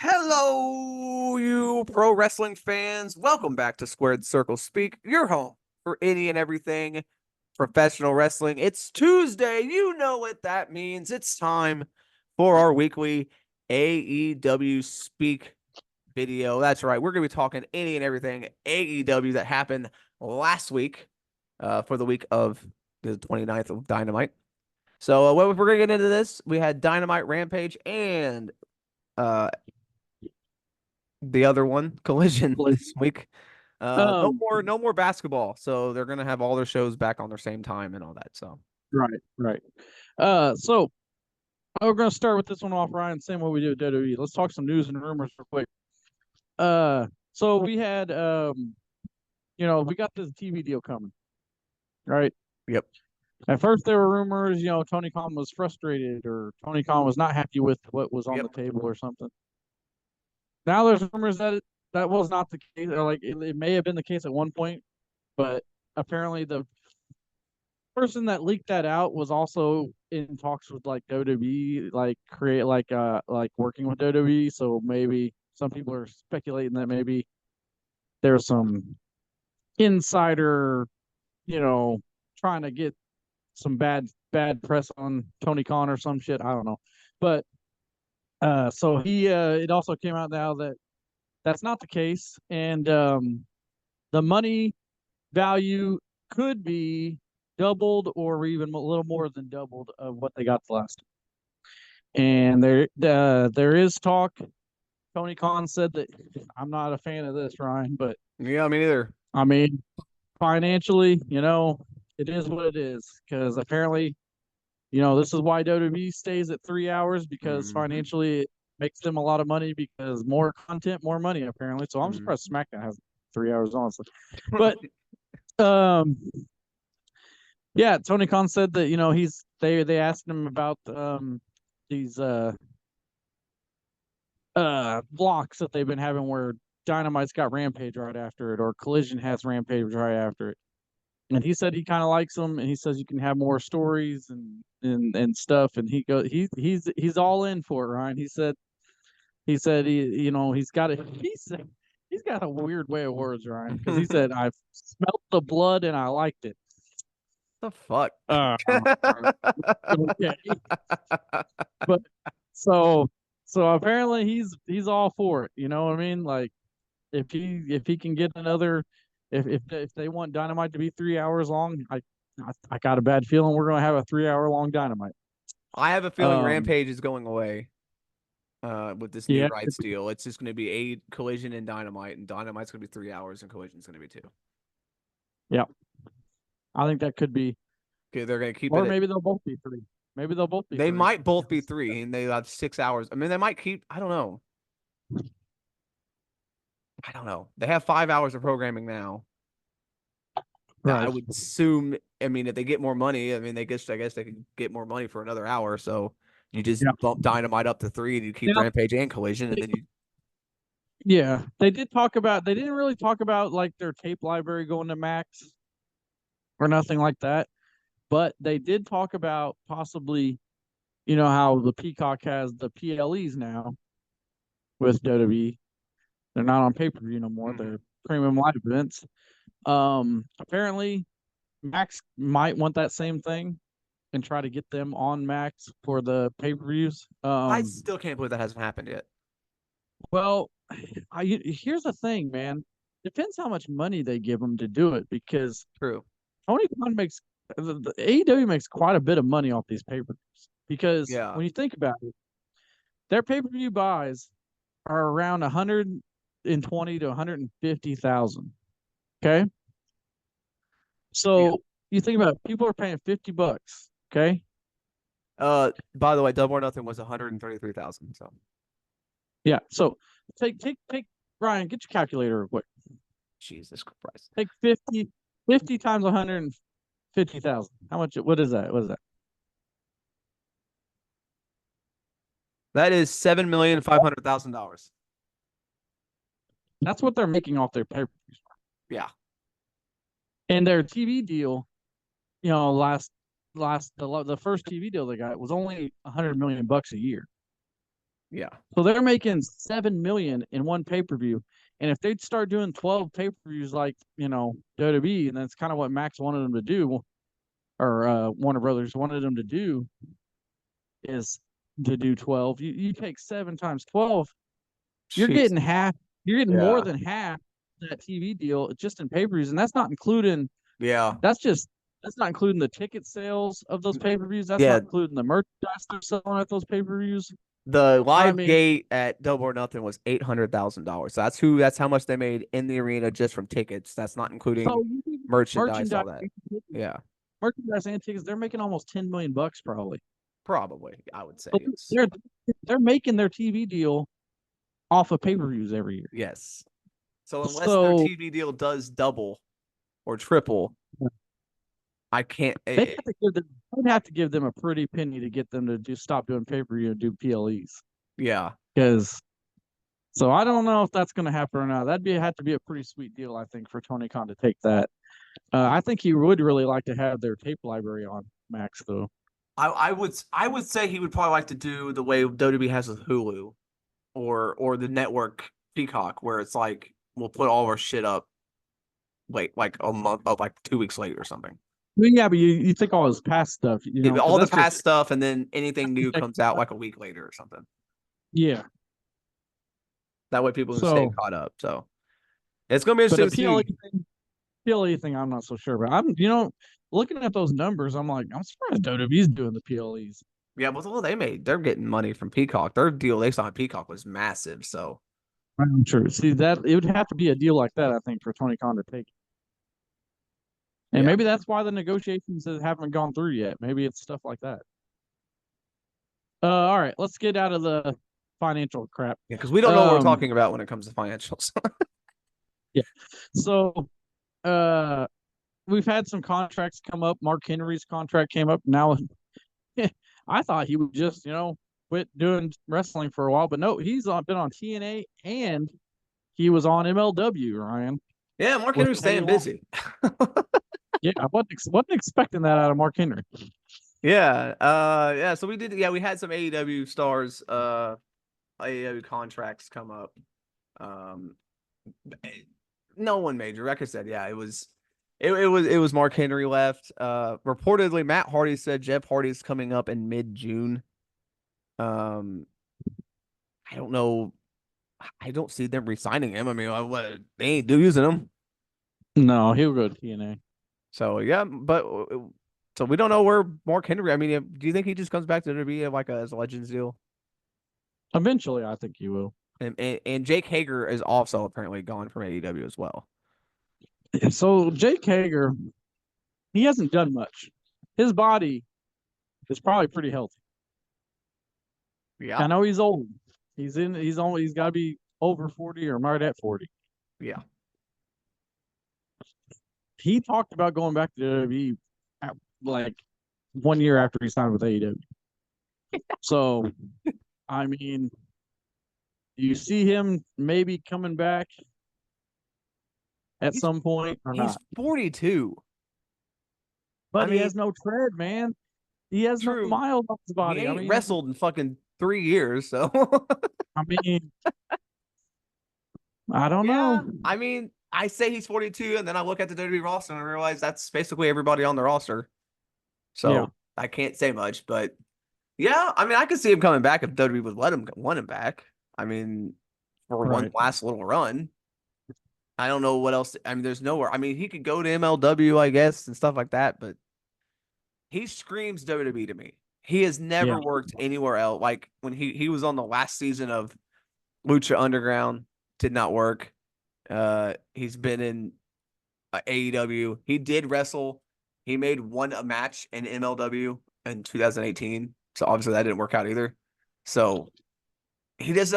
Hello, you pro wrestling fans. Welcome back to Squared Circle Speak, your home for any and everything professional wrestling. It's Tuesday. You know what that means. It's time for our weekly AEW Speak video. That's right. We're going to be talking any and everything AEW that happened last week for the week of the 29th of Dynamite. So, we're going to get into this. We had Dynamite, Rampage, and the other one, Collision, this week. No more basketball. So they're gonna have all their shows back on their same time and all that. So Right. So we're gonna start with this one off, Ryan. Same way we do with WWE. Let's talk some news and rumors real quick. So we had we got this TV deal coming, right? yep. At first there were rumors, Tony Khan was frustrated or Tony Khan was not happy with what was on Yep. the table or something. Now there's rumors that that was not the case, or like it may have been the case at one point, but apparently the person that leaked that out was also in talks with like WWE, like create like working with WWE. So maybe some people are speculating that maybe there's some insider, you know, trying to get some bad press on Tony Khan or some shit. I don't know, but so he it also came out now that that's not the case, and the money value could be doubled or even a little more than doubled of what they got the last time. And there is talk. Tony Khan said that I'm not a fan of this, Ryan, but Yeah, me neither. I mean, financially, it is what it is because apparently, this is why WWE stays at 3 hours because Mhm. financially it makes them a lot of money because more content, more money apparently. So I'm Mhm. surprised SmackDown has 3 hours honestly, but um yeah, Tony Khan said that they asked him about these blocks that they've been having where Dynamite's got Rampage right after it or Collision has Rampage right after it. And he said he kind of likes them and he says you can have more stories and stuff and he's all in for it, Ryan. He said he's got a he's got a weird way of words, Ryan, because he said I smelt the blood and I liked it. The fuck? Uh, okay. But so apparently he's all for it. You know what I mean? Like if he can get another, if they want Dynamite to be 3 hours long, I got a bad feeling we're gonna have a 3 hour long Dynamite. I have a feeling Um, Rampage is going away with this new yeah, rights deal. It's just going to be a Collision and Dynamite, and Dynamite's going to be 3 hours, and Collision's going to be two. yeah, I think that could be, Okay, they're going to keep it or at. maybe they'll both be three. Maybe they'll both be They three. might both be three, and they have 6 hours. I mean, they might keep. I don't know. I don't know. They have 5 hours of programming now. I Right. would assume. I mean, if they get more money, I mean, I guess they could get more money for another hour. So you just Yeah. bump Dynamite up to three, and you keep Now, Rampage and Collision, and then you. yeah, they did talk about. They didn't really talk about like their tape library going to Max or nothing like that, but they did talk about possibly, how the Peacock has the PLEs now with WWE. They're not on pay per view no more. Mhm. They're premium live events. Apparently, Max might want that same thing and try to get them on Max for the pay per views. I still can't believe that hasn't happened yet. Well, here's the thing, man. Depends how much money they give them to do it because True. Tony Khan makes the AEW makes quite a bit of money off these pay per views because Yeah. when you think about it, their pay per view buys are around 120 to 150,000. Okay. Yeah. So you think about it, people are paying $50. Okay. By the way, Double or Nothing was 133,000. So Yeah. So take Brian, get your calculator real quick. Jesus Christ. Take 50 times 150,000. How much? What is that? What is that? That is $7,500,000. That's what they're making off their pay per views. Yeah. And their TV deal, last the first TV deal they got was only $100 million a year. Yeah. So they're making 7 million in one pay-per-view. And if they'd start doing 12 pay-per-views like, WWE, and that's kind of what Max wanted them to do, or Warner Brothers wanted them to do, is to do 12. You take 7 times 12, you're Jeez. getting half, you're getting more Yeah. than half that TV deal just in pay-per-views. And that's not including, Yeah. that's not including the ticket sales of those pay-per-views. That's Yeah. not including the merchandise they're selling at those pay-per-views. The I live mean, gate at Double or Nothing was $800,000. So that's how much they made in the arena just from tickets. That's not so including you think merchandise, merchandise, all that. Yeah. merchandise and tickets, they're making almost 10 million bucks probably. Probably, I would say So it's they're making their TV deal off of pay-per-views every year. yes. So unless their So TV deal does double or triple, I can't. they'd have to give them a pretty penny to get them to just stop doing pay-per-view and do PLEs. Yeah. Because so I don't know if that's going to happen or not. Have to be a pretty sweet deal, I think, for Tony Khan to take that. I think he would really like to have their tape library on Max, though. I would say he would probably like to do the way WWE has with Hulu or the network Peacock, where it's like we'll put all our shit up like a month up, like 2 weeks later or something. I mean, yeah, but you think all his past stuff, because All the that's past just stuff, and then anything new comes out like a week later or something. yeah. That way people can stay So, caught up. So it's gonna be but interesting a to see. PLE thing, I'm not so sure. But looking at those numbers, I'm like, I'm surprised WWE's doing the PLEs. Yeah, but well, they're getting money from Peacock. Their deal they saw on Peacock was massive. So I'm sure. See that it would have to be a deal like that, I think, for Tony Khan to take. And yeah, maybe that's why the negotiations haven't gone through yet. Maybe it's stuff like that. All right, let's get out of the financial crap. yeah, because we don't know what we're Um, talking about when it comes to financials. yeah. So, uh, we've had some contracts come up. Mark Henry's contract came up. Now, I thought he would just, quit doing wrestling for a while, but no, been on TNA and he was on MLW, Ryan, Yeah, Mark with Henry's Teddy staying Long. busy. Yeah, I wasn't expecting that out of Mark Henry. Yeah, yeah. So we did. Yeah, we had some AEW stars, AEW contracts come up. Um, no one major. Like I said, yeah, it was Mark Henry left. Reportedly, Matt Hardy said Jeff Hardy's coming up in mid-June. Um, I don't know. I don't see them re-signing him. I mean, what they ain't do using him. No, he'll go to TNA. So yeah, but so we don't know where Mark Henry. I mean, do you think he just comes back to WWE like as a Legends deal? Eventually, I think he will. And Jake Hager is also apparently gone from AEW as well. So Jake Hager, he hasn't done much. His body is probably pretty healthy. Yeah, I know he's old. He's got to be over 40 or right at 40. yeah. He talked about going back to WWE like 1 year after he signed with AEW. So, I mean, you see him maybe coming back at He's some point or he's not. 42. I But he mean, has no tread, man. He has no true. miles on his He body. ain't wrestled in fucking 3 years, so I mean, I don't yeah. know. I mean, I say he's 42, and then I look at the WWE roster and I realize that's basically everybody on the roster. Yeah, So I can't say much, but yeah, I mean, I could see him coming back if WWE would want him back. I mean, for one right. last little run. I don't know what else. I mean, there's nowhere. I mean, he could go to MLW, I guess, and stuff like that, but he screams WWE to me. He has Yeah, never worked anywhere else. Like when he was on the last season of Lucha Underground, did not work. He's been in AEW. He did wrestle. He made one a match in MLW in 2018. So obviously that didn't work out either. So he just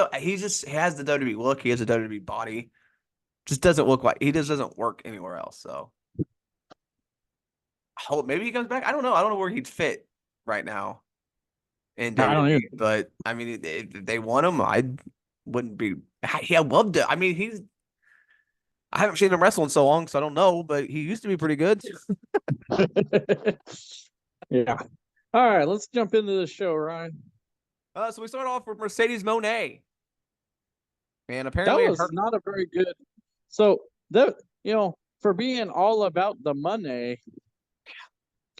has the WWE look. He has a WWE body. Just doesn't look like he just doesn't work anywhere else. So maybe he comes back. I don't know. I don't know where he'd fit right now in I don't WWE. even. But I mean, if they want him, I wouldn't be. Yeah, I loved it. I mean, I haven't seen him wrestle in so long, so I don't know. But he used to be pretty good. Yeah. All right, let's jump into the show, Ryan. So we start off with Mercedes Moné, and That apparently was her. not a very good. So that for being all about the money,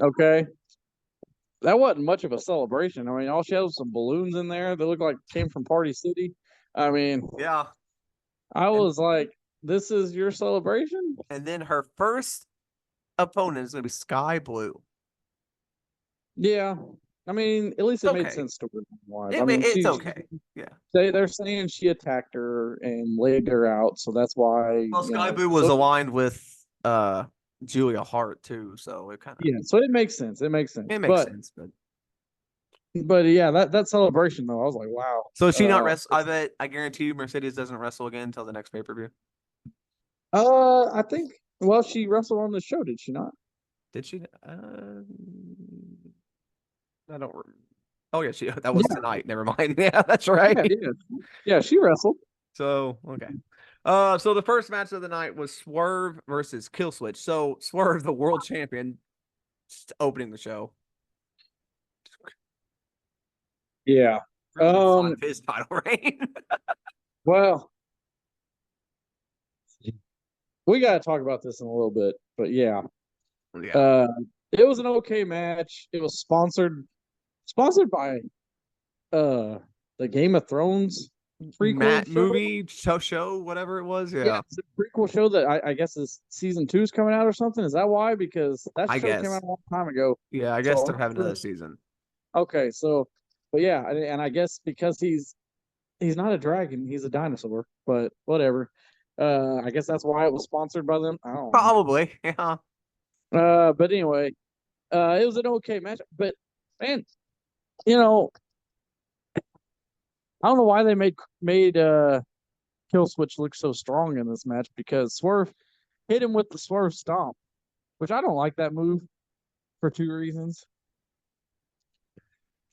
okay, that wasn't much of a celebration. I mean, all she had was some balloons in there that looked like came from Party City. I mean, Yeah, I and was like, "This is your celebration?" then her first opponent is going to be Sky Blue. Yeah. I mean, at least It's it made okay. sense story wise. I mean, It's okay. Yeah. they're saying she attacked her and laid her out, so that's why Well, Sky Blue was So aligned with Julia Hart too, so it kind of yeah, so it makes sense. It makes sense. it makes sense. But But yeah, that celebration though, I was like, wow. so is she not wrestle? I guarantee you, Mercedes doesn't wrestle again until the next pay per view. I think well, she wrestled on the show, did she not? Did she? I don't. Oh yeah, she that was Yeah, tonight. Never mind. Yeah, that's right. yeah. Yeah, she wrestled. So okay. So the first match of the night was Swerve versus Killswitch. So Swerve, the world champion, opening the show. Yeah. Really good sign of his title reign. Well, we got to talk about this in a little bit, but yeah. Yeah. Uh, it was an okay match. It was sponsored by uh the Game of Thrones prequel Matt show. movie show whatever it was. Yeah, Yeah, it's a prequel show that I guess is season 2 is coming out or something. Is that why? Because that I show came guess. out a long time ago. Yeah, I guess So they're having another season. okay, so but yeah, and I guess because he's not a dragon, he's a dinosaur. But whatever. I guess that's why it was sponsored by them. I don't know. Probably. Yeah. But anyway, it was an okay match. But man, you know, I don't know why they made Kill Switch look so strong in this match because Swerve hit him with the Swerve Stomp, which I don't like that move for 2 reasons.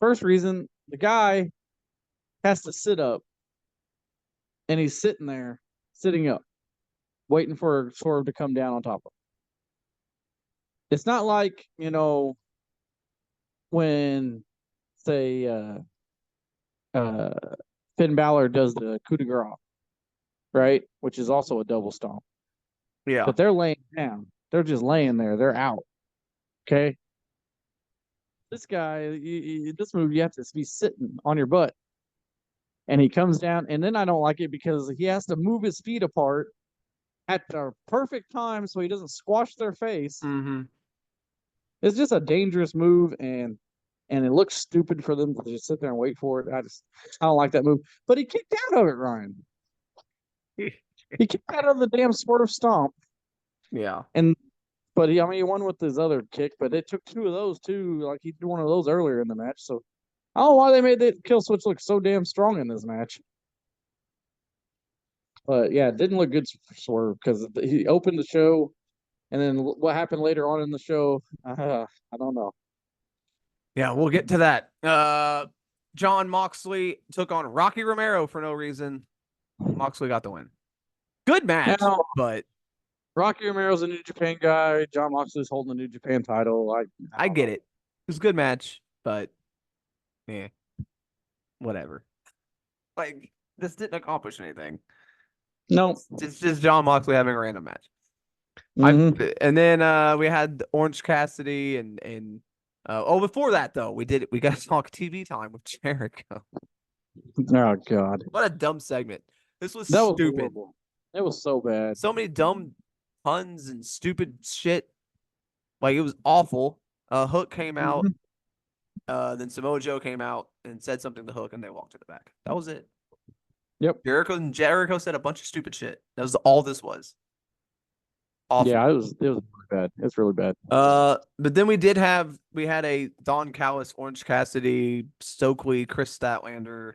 First reason, the guy has to sit up, and he's sitting there, sitting up, waiting for Swerve to come down on top of him. It's not like when say uh, Finn Balor does the coup de grace, right? Which is also a double stomp. Yeah. But they're laying down. They're just laying there. They're out. Okay. This guy, this move, you have to be sitting on your butt. And he comes down, and then I don't like it because he has to move his feet apart at the perfect time so he doesn't squash their face. Mm-hmm. It's just a dangerous move, and it looks stupid for them to just sit there and wait for it. I don't like that move. But he kicked out of it, Ryan. He kicked out of the damn Swerve Stomp. Yeah. But he won with his other kick, but it took 2 of those too. Like he did one of those earlier in the match. So I don't know why they made that kill switch look so damn strong in this match. But yeah, it didn't look good for Swerve because he opened the show, and then what happened later on in the show, I don't know. Yeah, we'll get to that. John Moxley took on Rocky Romero for no reason. Moxley got the win. Good match, Now, but Rocky Romero's a New Japan guy. John Moxley's holding the New Japan title. I get it. It was a good match, but yeah, whatever. Like this didn't accomplish anything. No. It's just John Moxley having a random match. Mm-hmm. And then we had Orange Cassidy and before that though we got to talk TV time with Jericho. Oh God, What a dumb segment. This was that was stupid. horrible. It was so bad. So many dumb puns and stupid shit. Like it was awful. Hook came out. Then Samoa Joe came out and said something to Hook, and they walked to the back. That was it. Yep. Jericho said a bunch of stupid shit. That was all this was. Awful. Yeah, it was really bad. It's really bad. But then we had a Don Callis, Orange Cassidy, Stokely, Chris Statlander,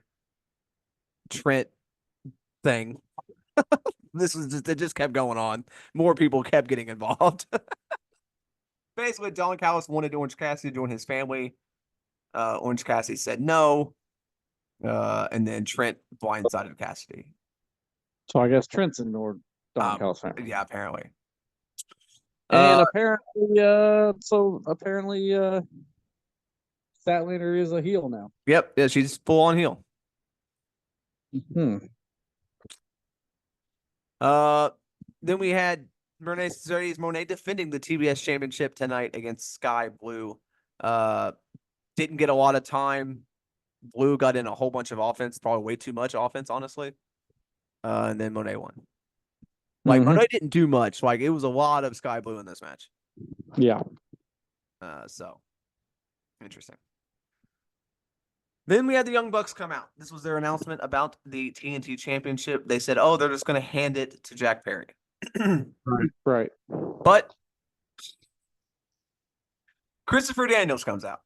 Trent thing. It just kept going on. More people kept getting involved. Basically, Don Callis wanted Orange Cassidy to join his family. Orange Cassidy said no. And then Trent blindsided Cassidy. So I guess Trent's ignored Don Callis family. Yeah, apparently. And apparently, Statlander is a heel now. Yep, yeah, she's full on heel. Hmm. Uh, then we had Monet defending the TBS championship tonight against Sky Blue. Didn't get a lot of time. Blue got in a whole bunch of offense, probably way too much offense, honestly. And then Monet won. Like Mm-hmm. Monet didn't do much. Like it was a lot of Sky Blue in this match. Yeah. So interesting. Then we had the Young Bucks come out. This was their announcement about the TNT Championship. They said, "Oh, they're just going to hand it to Jack Perry." Right. But Christopher Daniels comes out.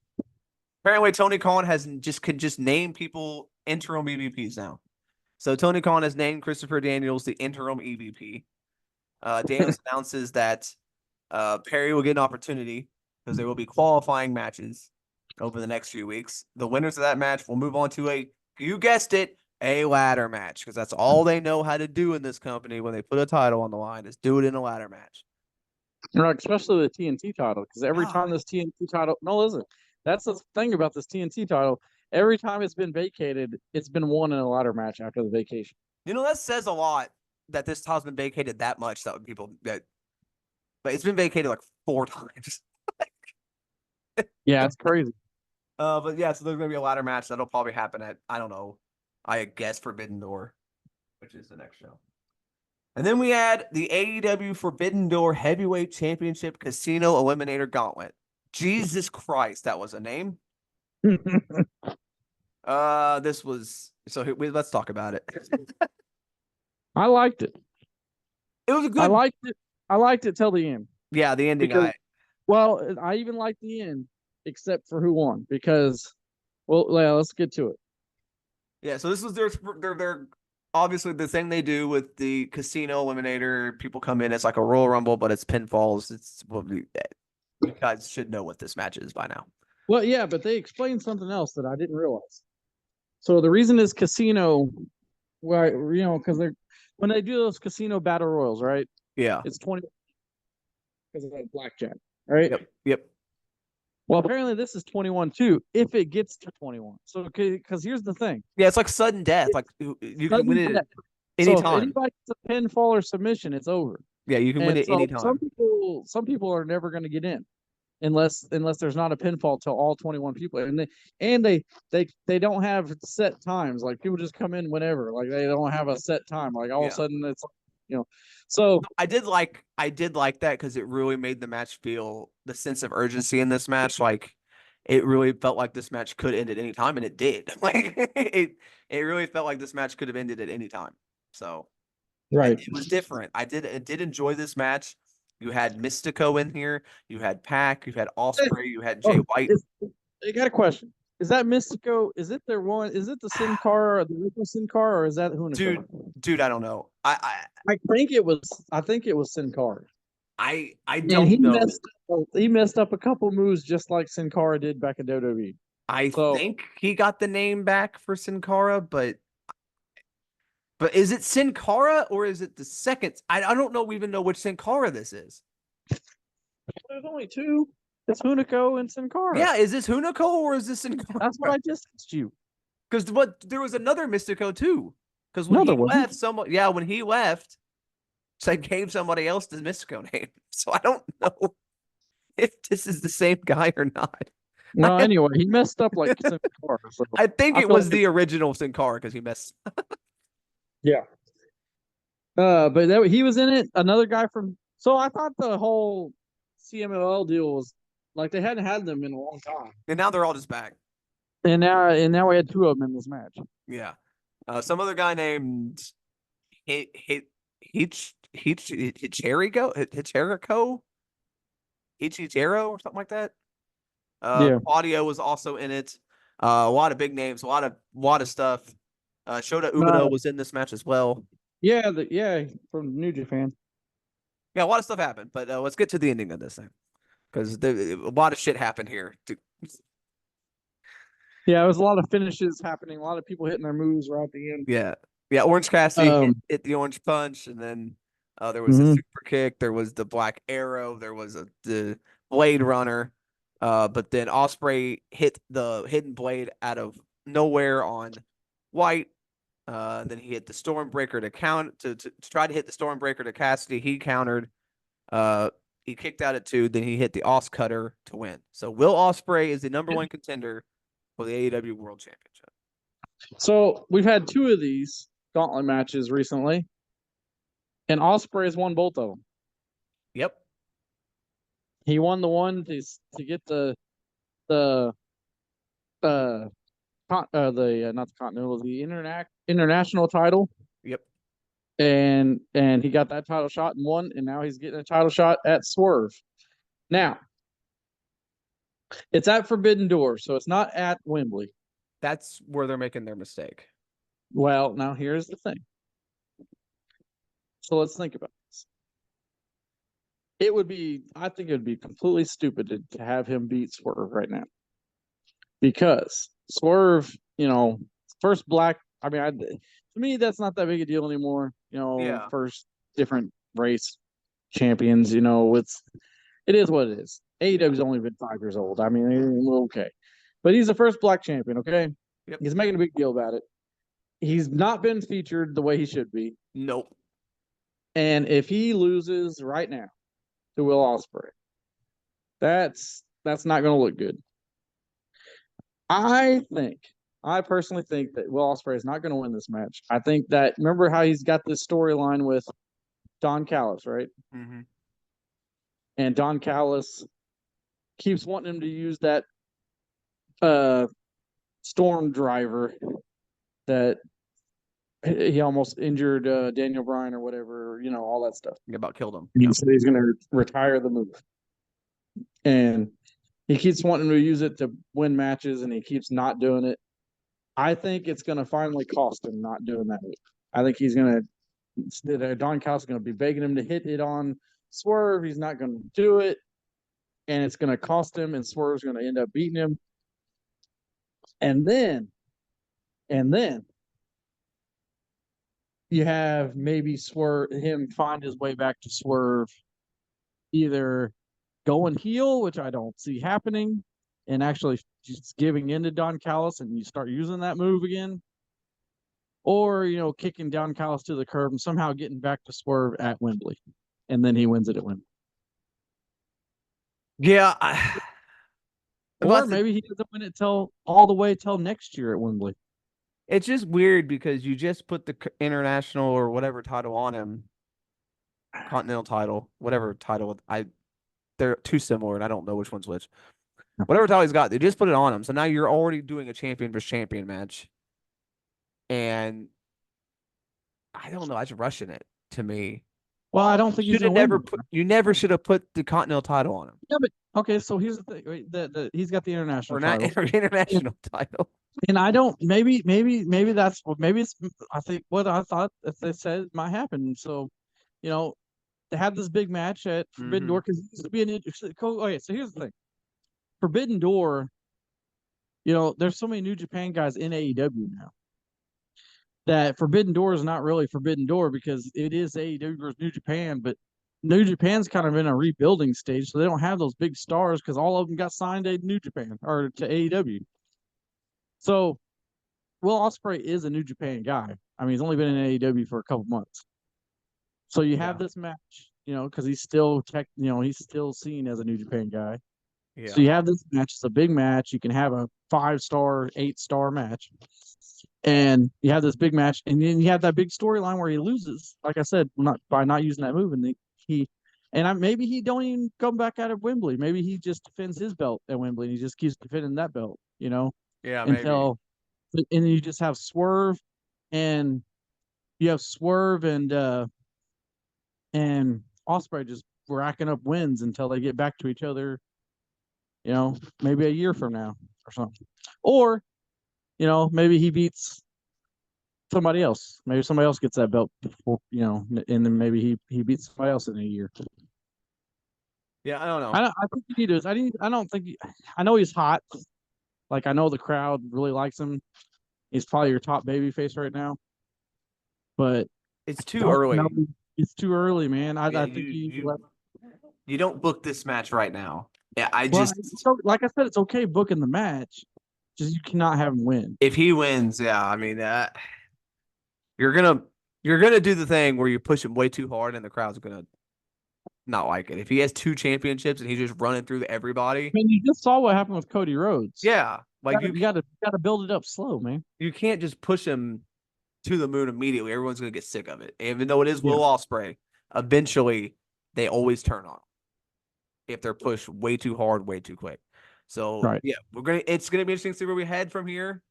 Apparently, Tony Khan could just name people interim EVPs now. So Tony Khan has named Christopher Daniels the interim EVP. Daniels announces that Perry will get an opportunity because there will be qualifying matches over the next few weeks. The winners of that match will move on to you guessed it, a ladder match because that's all they know how to do in this company when they put a title on the line is do it in a ladder match. Right, especially the TNT title, because every God. time this TNT title, no, listen, that's the thing about this TNT title. Every time it's been vacated, it's been won in a ladder match after the vacation. You know, that says a lot that this title's been vacated that much but it's been vacated like 4 times. Yeah, it's crazy. But yeah, so there's gonna be a ladder match that'll probably happen at I don't know, I guess Forbidden Door, which is the next show. And then we had the AEW Forbidden Door Heavyweight Championship Casino Eliminator Gauntlet. Jesus Christ, that was a name. This was let's talk about it. I liked it. It was a good. I liked it. I liked it till the end. Yeah, the ending. Because, well, I even liked the end, except for who won. Because, well, yeah, let's get to it. Yeah, so this was their obviously the thing they do with the casino eliminator. People come in, it's like a Royal Rumble, but it's pinfalls. It's well, you guys should know what this match is by now. Well, yeah, but they explained something else that I didn't realize. So the reason is casino, well, because when they do those casino battle royals, right? Yeah. It's 20 because of that blackjack, right? Yep. Well, apparently this is 21 too, if it gets to 21. So, because here's the thing. Yeah, it's like sudden death. Like you can win it anytime. So if anybody gets a pinfall or submission, it's over. Yeah, you can win it anytime. Some people are never going to get in unless there's not a pinfall till all 21 people, and they don't have set times. Like people just come in whenever. Like they don't have a set time. Like all of a sudden it's So I did like that because it really made the match feel the sense of urgency in this match. Like it really felt like this match could end at any time, and it did. Like it really felt like this match could have ended at any time. So right, it was different. I did enjoy this match. You had Mystico in here. You had Pac. You had Ospreay. You had Jay White. I got a question. Is that Mystico? Is it their one? Is it the Sin Cara or the Rico Sin Cara, or is that Hunico? Dude, I don't know. I think it was. I think it was Sin Cara. I don't know. He messed up a couple moves just like Sin Cara did back in WWE. I think he got the name back for Sin Cara, but is it Sin Cara or is it the second? I don't even know which Sin Cara this is. There's only 2. It's Hunico and Sin Cara. Yeah, is this Hunico or is this Sin Cara? That's what I just asked you. Because there was another Mystico too. Because when he left, when he left, so gave somebody else the Mystico name. So I don't know if this is the same guy or not. No, anyway, he messed up like Sin Cara. So I think it was the original Sin Cara because he messed. Yeah. But he was in it. Another guy from. So I thought the whole CMLL deal was like they hadn't had them in a long time, and now they're all just back. And now we had 2 of them in this match. Yeah. Some other guy named Hicherico, Hichijero or something like that. Audio was also in it. A lot of big names, a lot of stuff. Shota Umino was in this match as well. Yeah, from New Japan. Yeah, a lot of stuff happened, but let's get to the ending of this thing because a lot of shit happened here. Yeah, it was a lot of finishes happening, a lot of people hitting their moves right at the end. Yeah. Orange Cassidy hit the Orange Punch, and then there was a super kick. There was the Black Arrow. There was the Blade Runner. But then Osprey hit the hidden blade out of nowhere on White. Then he hit the Stormbreaker to try to hit the Stormbreaker to Cassidy. He countered. Uh, he kicked out at 2. Then he hit the Os Cutter to win. So Will Ospreay is the #1 contender for the AEW World Championship. So we've had 2 of these gauntlet matches recently, and Ospreay has won both of them. Yep. He won the one to get the not the Continental, the international title. Yep. And he got that title shot and won, and now he's getting a title shot at Swerve. Now, it's at Forbidden Door, so it's not at Wembley. That's where they're making their mistake. Well, now here's the thing. So let's think about this. I think it would be completely stupid to have him beat Swerve right now. Because Swerve, first black, to me, that's not that big a deal anymore. Yeah. First different race champions, it is what it is. AEW's only been 5 years old. I mean, okay. But he's the first black champion, okay? Yep. He's making a big deal about it. He's not been featured the way he should be. Nope. And if he loses right now to Will Ospreay, that's not going to look good. I personally think that Will Ospreay is not going to win this match. I think that, remember how he's got this storyline with Don Callis, right? Mm-hmm. And Don Callis keeps wanting him to use that storm driver that he almost injured Daniel Bryan or whatever, all that stuff. He about killed him. He said he's going to retire the move. And he keeps wanting to use it to win matches, and he keeps not doing it. I think it's going to finally cost him not doing that move. I think he's going to – Don Callis is going to be begging him to hit it on Swerve. He's not going to do it, and it's going to cost him, and Swerve's going to end up beating him. And then you have maybe him find his way back to Swerve, either going heel, which I don't see happening, and actually just giving in to Don Callis and you start using that move again, or kicking Don Callis to the curb and somehow getting back to Swerve at Wembley, and then he wins it at Wembley. Yeah. Or maybe he doesn't win it all the way till next year at Wembley. It's just weird because you just put the international or whatever title on him, Continental title, whatever title. They're too similar, and I don't know which one's which. Whatever title he's got, they just put it on him. So now you're already doing a champion versus champion match, and I don't know. That's rushing it to me. Well, I don't think you never should have put the Continental title on him. Yeah, but okay. So here's the thing: he's got the international title. International title. And I don't. Maybe that's what. Maybe it's. I think what I thought that they said might happen. So, to have this big match at Forbidden Door, because it used to be okay. So here's the thing: Forbidden Door. There's so many New Japan guys in AEW now that Forbidden Door is not really Forbidden Door because it is AEW versus New Japan, but New Japan's kind of in a rebuilding stage, so they don't have those big stars because all of them got signed to New Japan or to AEW. So, Will Ospreay is a New Japan guy. I mean, he's only been in AEW for a couple months. So you have this match, because he's still he's still seen as a New Japan guy. Yeah. So you have this match. It's a big match. You can have a 5-star, 8-star match. And you have this big match, and then you have that big storyline where he loses, like I said, by not using that move, and maybe he don't even come back out of Wembley. Maybe he just defends his belt at Wembley, and he just keeps defending that belt, Yeah, until, maybe. And you just have Swerve, and Ospreay just racking up wins until they get back to each other, maybe a year from now or something, or. Maybe he beats somebody else. Maybe somebody else gets that belt before, and then maybe he beats somebody else in a year. Yeah, I don't know. I think you need to. I don't think. I know he's hot. Like, I know the crowd really likes him. He's probably your top baby face right now. But it's too early. It's too early, man. I think you don't book this match right now. Yeah, I Well, just so like I said, it's okay booking the match, just you cannot have him win. if he wins, yeah, I mean you're gonna you're gonna do the thing where you push him way too hard and the crowd's gonna not like it. If he has two championships and he's just running through everybody, I mean, you just saw what happened with Cody Rhodes. yeah, like You gotta build it up slow, man. you can't just push him to the moon immediately. Everyone's gonna get sick of it. Even though it is Yeah, Will Ospreay, eventually they always turn on if they're pushed way too hard, way too quick. So right. yeah, it's gonna be interesting to see where we head from here.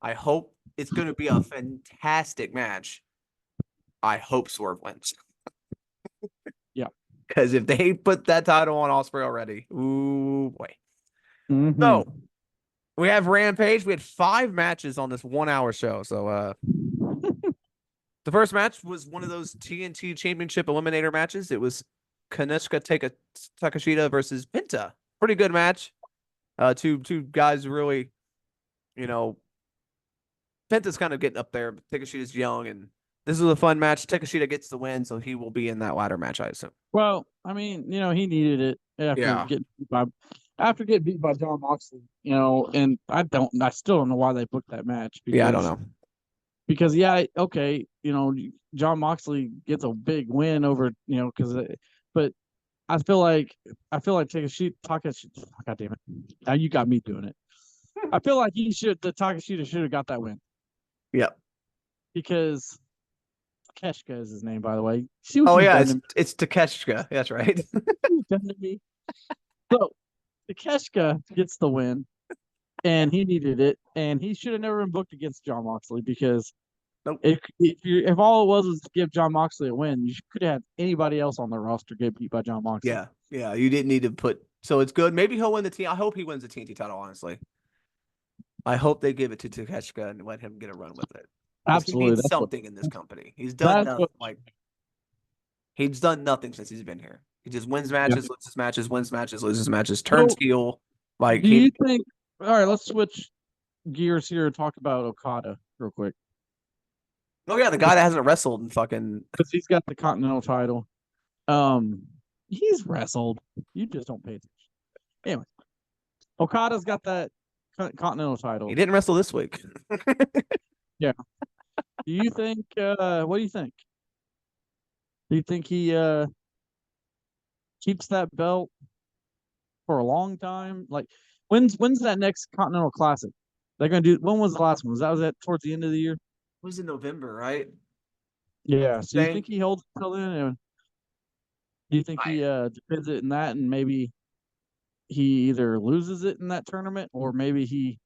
I hope it's gonna be a fantastic match. I hope Swerve wins. Yeah. Because if they put that title on Osprey already, ooh boy. Mm-hmm. So we have Rampage. We had 5 matches on this 1 hour show. So the first match was one of those TNT Championship Eliminator matches. It was Takashita versus Penta. Pretty good match. Two guys really, you know, Penta's kind of getting up there, but Takashita's young, and this is a fun match. Takashita gets the win, so he will be in that ladder match, I assume. Well, I mean, he needed it Yeah. after getting beat by John Moxley, and I still don't know why they booked that match Yeah, I don't know. because yeah, okay, John Moxley gets a big win over, but I feel like Takashita, God damn it, now you got me doing it. I feel like the Takashita should have got that win Yep. because Keshka is his name, by the way. See what Oh you've yeah, done to it's Takeshka. That's right. you've done to me. So Takeshka gets the win, and he needed it, and he should have never been booked against John Moxley because Nope. if all it was to give John Moxley a win, you could have had anybody else on the roster get beat by John Moxley. Yeah, yeah. You didn't need to put. So it's good. Maybe he'll win the team. I hope he wins the TNT title. Honestly, I hope they give it to Takeshka and let him get a run with it because he Absolutely, means something in this company. He's done that's nothing. what. Like he's done nothing since he's been here. He just wins Yeah. matches, loses matches, wins matches, loses matches, turns So, heel. Like do you he. think? All right, let's switch gears here and talk about Okada real quick Oh yeah, the guy that hasn't wrestled in fucking. because he's got the Continental title. Um, he's wrestled. You just don't pay attention. Anyway, Okada's got that Continental He title. didn't wrestle this week. Yeah. Do you think? What do you think? Do you think he keeps that belt for a long time? Like, when's that next Continental Classic? They're gonna do. When was the last one? Was that towards the end of the year? It was in November, right? Yeah. So you think Think he holds it till then? And do you think I. he defends it in that, and maybe he either loses it in that tournament, or maybe he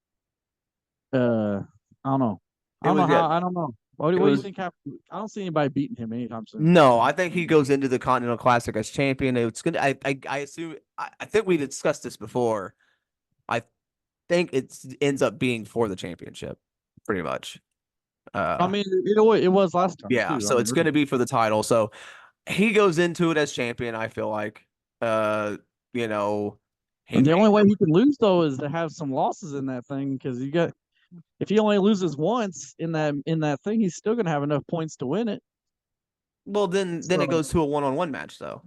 I don't know. I It don't was know how. good. I don't know. What It do you was think happened? I don't see anybody beating him anytime soon. no. I think he goes into the Continental Classic as champion. It's gonna. I assume. I think we discussed this before. I think it ends up being for the championship, pretty much. I Uh, mean, it was last time yeah. too. I So mean, it's gonna be for the title. So he goes into it as champion. I feel like. You know, he and the may. only way he can lose though is to have some losses in that thing because you got if he only loses once in that thing, he's still gonna have enough points to win it. Well, then it So goes to a one-on-one match though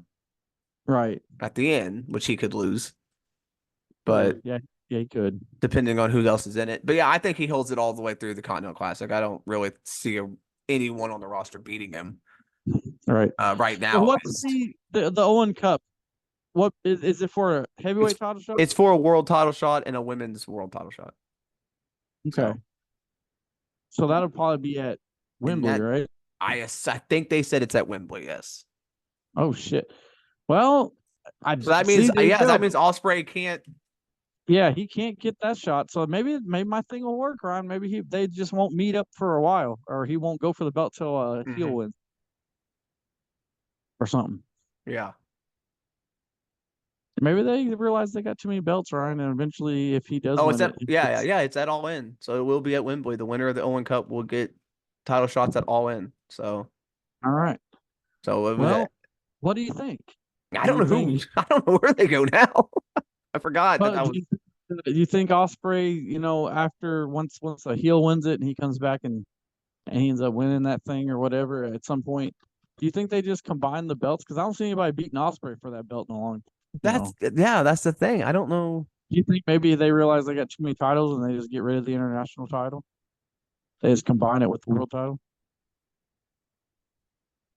right, at the end, which he could lose, but true, yeah, yeah, he could. depending on who else is in it. But yeah, I think he holds it all the way through the Continental Classic. I don't really see anyone on the roster beating him All right. right So now. At what's least. the Owen Cup? What is it for a It's heavyweight title shot? it's for a world title shot and a women's world title shot. Okay, So so that'll probably be at and Wembley, that right? I think they said it's at Wembley. Yes. Oh shit. Well, I So that means see. There you yeah, that go. means Osprey can't. Yeah, he can't get that shot. So maybe my thing will work, Ryan. Maybe they just won't meet up for a while, or he won't go for the belt till heel Mhm. wins or something. Yeah. Maybe they realize they got too many belts, Ryan, and eventually, if he does Oh, it's win at it, yeah. It's at All In. So it will be at Wembley. The winner of the Owen Cup will get title shots at All In. So all right. so it was. Well, what do you think? I Do don't you know think? who. I don't know where they go now. I forgot that Well, that was. do you think Osprey, after once a heel wins it and he comes back and he ends up winning that thing or whatever at some point, do you think they just combine the belts? Because I don't see anybody beating Osprey for that belt no longer. You know, That's the thing. I don't know. do you think maybe they realize they got too many titles and they just get rid of the international title? They just combine it with the world title.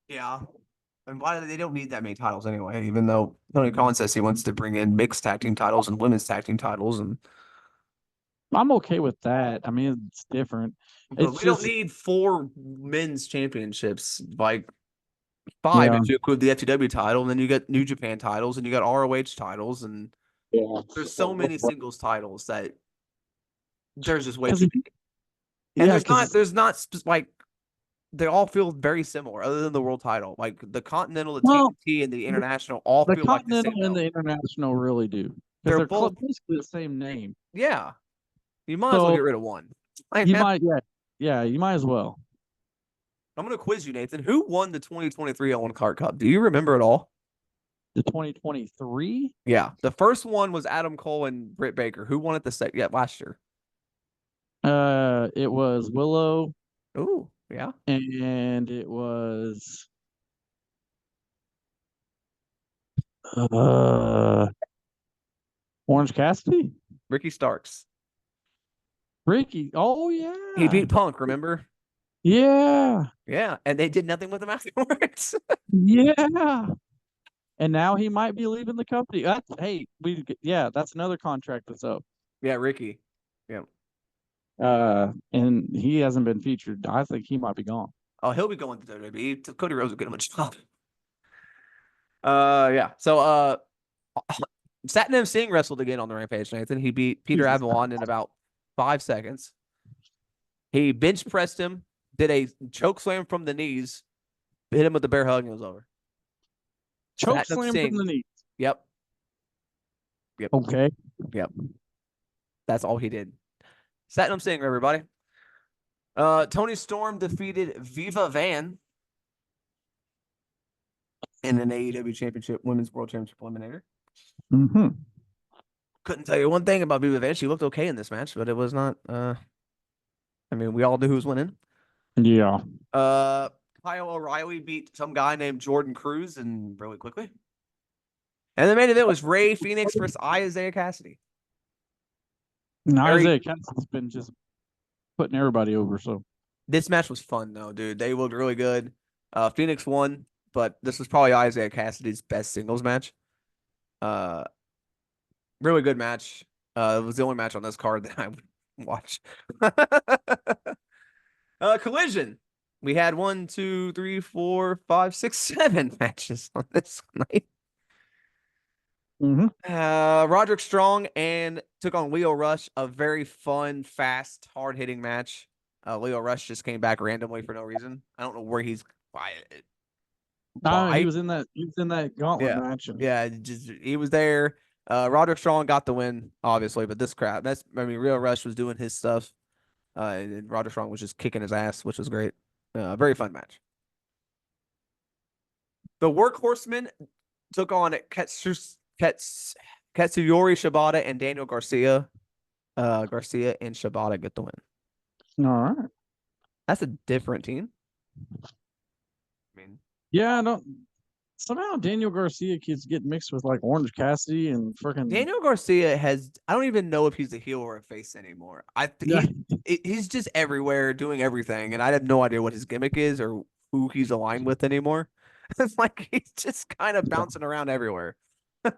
Yeah. And why they don't need that many titles anyway, even though Tony Khan says he wants to bring in mixed tag team titles and women's tag team titles and I'm okay with that. I mean, it's different. but It's we don't just need four men's championships, like five yeah, if you include the FTW title, and then you get New Japan titles and you got ROH titles, and yeah. there's so many singles titles that there's just way Because too many. And yeah, because like they all feel very similar, other than the world title. Like the Continental, the well, TNT, and the International all the feel like the Continental same and belt. the International really do because They're they're both, basically the same name. yeah. You might as well So get rid of one. Like, you might, yeah, you might as well. I'm gonna quiz you, Nathan. Who won the 2023 Owen Clark Cup? Do you remember it all? The 2023, Yeah, the first one was Adam Cole and Britt Baker. Who won it the second? Yeah, last year. it was Willow Ooh, yeah, and it was uh Orange Cassidy, Ricky Starks. Ricky. Oh He yeah, beat Punk. Remember? yeah, Yeah, and they did nothing with him afterwards. yeah. And now he might be leaving the company. Hey, yeah, that's another contract that's up. Yeah, Ricky. Yeah. And he hasn't been featured. I think he might be gone. Oh, he'll be going to WWE. Cody Rhodes will get him a job. Yeah. So, Satnam Singh wrestled again on the Rampage, Nathan. He beat Peter Jesus. Avalon in about 5 seconds. He bench pressed him, did a choke slam from the knees, hit him with the bear hug, and it was over. Choke Satnam slam from Singh. the knee. Yep. Yep. Okay. Yep. That's all he did. Satnam Singh, everybody. Tony Storm defeated Viva Van in an AEW Championship, Women's World Championship eliminator. Mm-hmm. Couldn't tell you one thing about Viva Van. She looked okay in this match, but it was not. I mean, we all knew who was winning. Yeah. Uh, Kyle O'Reilly beat some guy named Jordan Cruz, and really quickly. And the main event was Ray Phoenix versus Isaiah Cassidy. And Very. Isaiah Cassidy's been just putting everybody over. So This match was fun though, dude. They looked really good. Phoenix won, but this was probably Isaiah Cassidy's best singles match. Uh, really good match. It was the only match on this card that I would watch. Collision. We had 1, 2, 3, 4, 5, 6, 7 matches on this night. mm-hmm. Roderick Strong and took on Leo Rush, a very fun, fast, hard hitting match. Leo Rush just came back randomly for no reason. I don't know where he's He why. was in that gauntlet Yeah, match, and yeah, just he was there. Roderick Strong got the win, obviously, but this crowd, I mean, Leo Rush was doing his stuff, and Roderick Strong was just kicking his ass, which was great. Very fun match. The Workhorsemen took on Katsuyori Shibata and Daniel Garcia. Garcia and Shibata get the win. all right. That's a different team. I mean, Yeah, I don't. Somehow Daniel Garcia keeps getting mixed with like Orange Cassidy and freaking Daniel Garcia has, I don't even know if he's a heel or a face anymore. yeah. He's just everywhere doing everything, and I have no idea what his gimmick is or who he's aligned with anymore. It's like he's just kind of bouncing around everywhere. I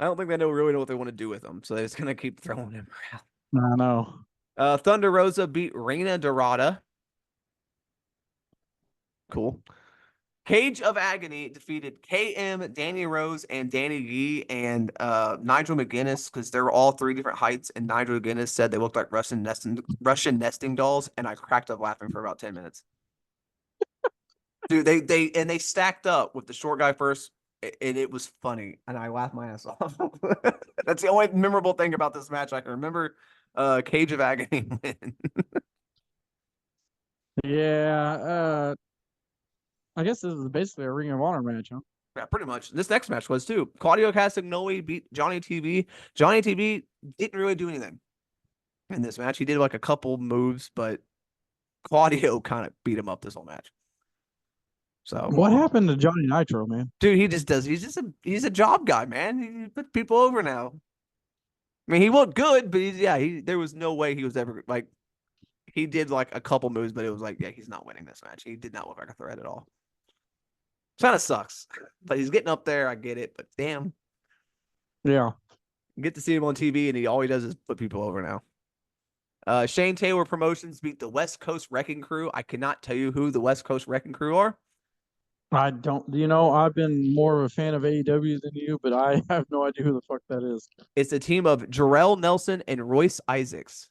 don't think they really know what they want to do with him, so they're just gonna keep throwing him around. I know. Thunder Rosa beat Reina Dorada. Cool. Cage of Agony defeated KM, Danny Rose, and Danny Yee and Nigel McGuinness because they were all three different heights. And Nigel McGuinness said they looked like Russian nesting dolls, and I cracked up laughing for about 10 minutes. Dude, they stacked up with the short guy first, and it was funny, and I laughed my ass off. That's the only memorable thing about this match I can remember. Cage of Agony win. Yeah. I guess this is basically a Ring of Honor match, huh? Yeah, pretty much. This next match was too. Claudio Castagnoli beat Johnny TV. Johnny TV didn't really do anything in this match. He did like a couple moves, but Claudio kind of beat him up this whole match. So What happened to Johnny Nitro, man? dude, he's a job guy, man. He puts people over now. I mean, he looked good, but there was no way he was ever like he did like a couple moves, but it was like, yeah, he's not winning this match. He did not look like a threat at all. Kind of sucks, but he's getting up there. I get it, but damn, Yeah. you get to see him on TV, and all he does is put people over now. Shane Taylor Promotions beat the West Coast Wrecking Crew. I cannot tell you who the West Coast Wrecking Crew are. I don't, I've been more of a fan of AEW than you, but I have no idea who the fuck that is. It's a team of Jarrell Nelson and Royce Isaacs.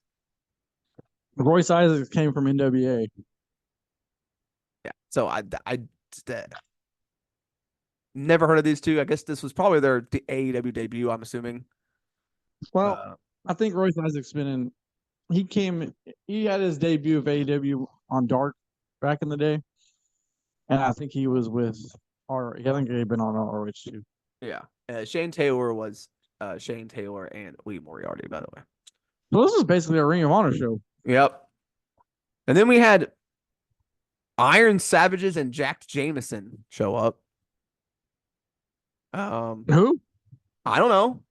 Royce Isaacs came from NWA. Yeah, so I never heard of these two. I guess this was probably their AEW debut. I'm assuming. Well, I think Royce Isaacs been in. He had his debut of AEW on Dark back in the day, and I think he was with I think he'd been on ROH too. Yeah, Shane Taylor was Shane Taylor and Lee Moriarty, by the way. So this is basically a Ring of Honor show. Yep. And then we had Iron Savages and Jack Jameson show up. Who? I don't know.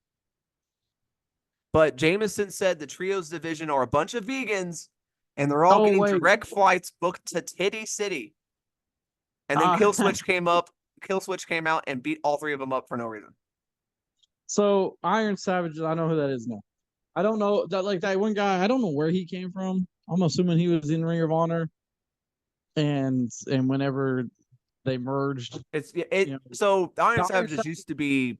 But Jameson said the trios division are a bunch of vegans and they're all getting direct flights booked to Titty City. And then Killswitch came out and beat all three of them up for no reason. So Iron Savages, I know who that is now. I don't know that one guy. I don't know where he came from. I'm assuming he was in Ring of Honor, and whenever they merged, so Iron Savages used to be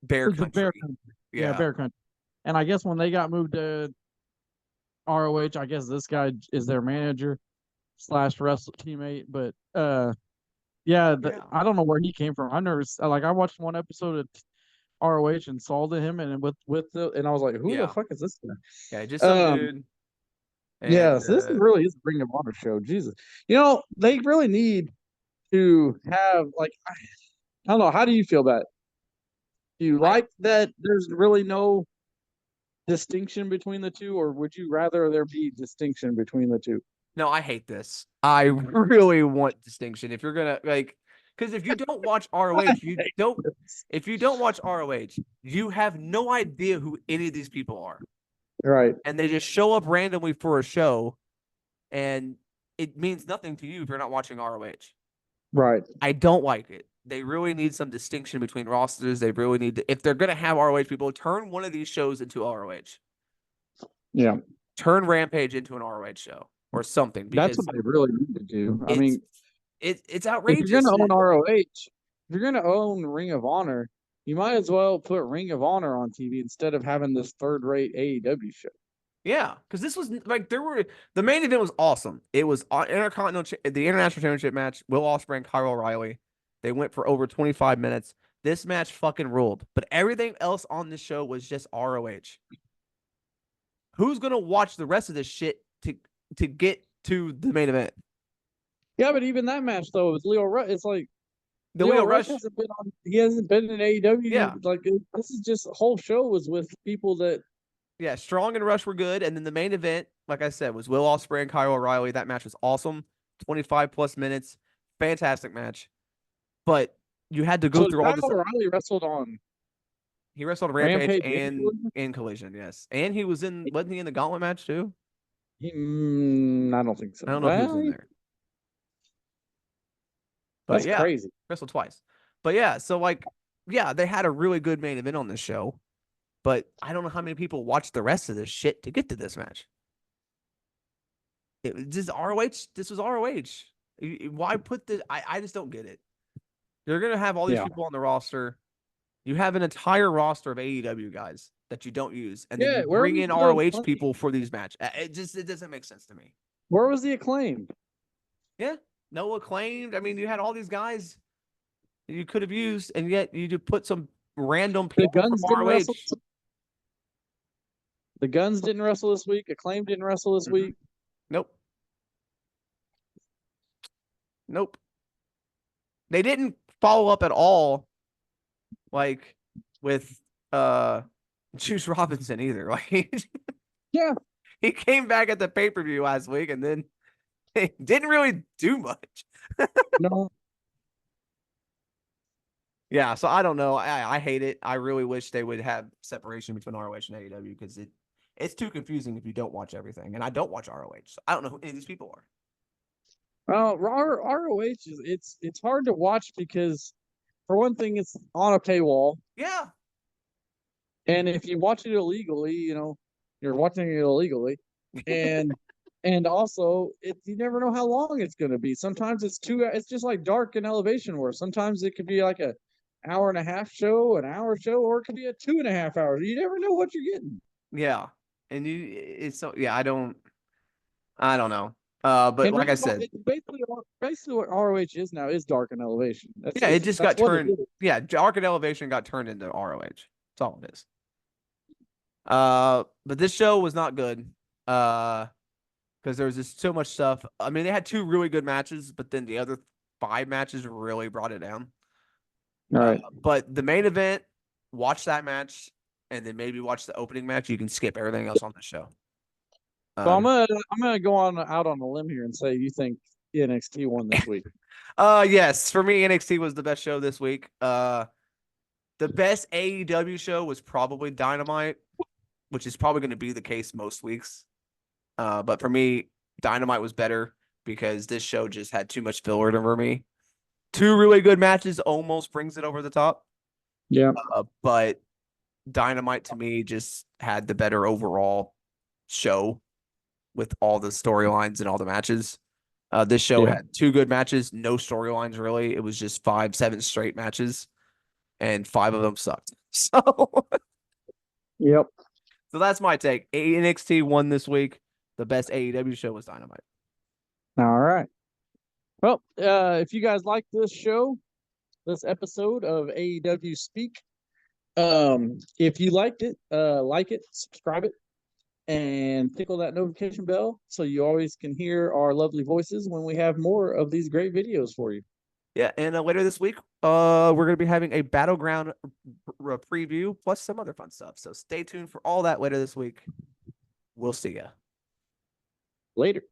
Bear Country. Bear Country. Yeah, Bear Country. And I guess when they got moved to ROH, I guess this guy is their manager / wrestler teammate. But I don't know where he came from. I watched one episode of ROH and saw him, and and I was like, who the fuck is this guy? Yeah, just some dude. And, this really is a Ring of Honor show. Jesus, they really need to have I don't know. How do you feel about it? Do you like that? There's really no distinction between the two, or would you rather there be distinction between the two? No, I hate this. I really want distinction. If you're gonna because if you don't watch ROH, if you don't watch ROH, you have no idea who any of these people are. Right. And they just show up randomly for a show, and it means nothing to you if you're not watching ROH. Right. I don't like it. They really need some distinction between rosters. They really need to, if they're going to have ROH people, turn one of these shows into ROH. Yeah. Turn Rampage into an ROH show or something. That's what they really need to do. I mean, it's outrageous. If you're going to own ROH, if you're going to own Ring of Honor, you might as well put Ring of Honor on TV instead of having this third-rate AEW show. Yeah, because this was the main event was awesome. It was the International Championship match. Will Ospreay and Kyle O'Reilly. They went for over 25 minutes. This match fucking ruled. But everything else on this show was just ROH. Who's gonna watch the rest of this shit to get to the main event? Yeah, but even that match though with Leo Rush, it's like Leo Rush hasn't been on. He hasn't been in AEW. Yeah, this is just the whole show was with people that. Yeah, Strong and Rush were good, and then the main event, like I said, was Will Ospreay and Kyle O'Reilly. That match was awesome, 25+ minutes, fantastic match. But you had to go through all this. Kyle O'Reilly wrestled on. He wrestled Rampage and Collision, yes, and he was wasn't he in the Gauntlet match too? I don't think so. I don't know if he was in there. But that's crazy. Wrestled twice. But yeah, so they had a really good main event on this show. But I don't know how many people watched the rest of this shit to get to this match. It was just ROH. This was ROH. Why put this? I just don't get it. You're going to have all these people on the roster. You have an entire roster of AEW guys that you don't use. And then you bring in ROH people for these matches. It doesn't make sense to me. Where was the Acclaimed? Yeah. No Acclaimed. I mean, you had all these guys that you could have used, and yet you just put some random people from ROH. The Guns didn't wrestle this week. Acclaim didn't wrestle this week. Nope. They didn't follow up at all, with Juice Robinson either. Yeah, he came back at the pay-per-view last week, and then they didn't really do much. No, Yeah, so I don't know. I hate it. I really wish they would have separation between ROH and AEW because it's too confusing if you don't watch everything. And I don't watch ROH, so I don't know who any of these people are. Well, ROH is it's hard to watch because for one thing, it's on a paywall, Yeah, and if you watch it illegally, you're watching it illegally, and also you never know how long it's going to be. Sometimes it's just like Dark and Elevation, where sometimes it could be like a hour and a half show, an hour show, or it could be a 2.5 hours. You never know what you're getting. yeah, and it's so yeah. I don't know. But And like I that's said, basically what ROH is now is Dark and Elevation. yeah, it just That's got what it turned. is. Yeah, Arc and Elevation got turned into ROH. That's all it is. But this show was not good. Because there was just so much stuff. I mean, they had two really good matches, but then the other five matches really brought it down. All right. But the main event, watch that match, and then maybe watch the opening match. You can skip everything else on the show. So Um, I'm gonna go on out on a limb here and say you think NXT won this week. yes, for me, NXT was the best show this week. The best AEW show was probably Dynamite, which is probably going to be the case most weeks. But for me, Dynamite was better because this show just had too much filler for me. Two really good matches almost brings it over the top. Yeah. But Dynamite to me just had the better overall show with all the storylines and all the matches. This show Yeah. had two good matches, no storylines really. It was just 5-7 straight matches, and five of them sucked. So, Yep. so that's my take. NXT won this week. The best AEW show was Dynamite. All right. Well, if you guys like this show, this episode of AEW Speak, if you liked it, like it, subscribe it, and tickle that notification bell so you always can hear our lovely voices when we have more of these great videos for you. Yeah, and later this week, we're gonna be having a battleground preview plus some other fun stuff. So stay tuned for all that later this week. We'll see ya. Later.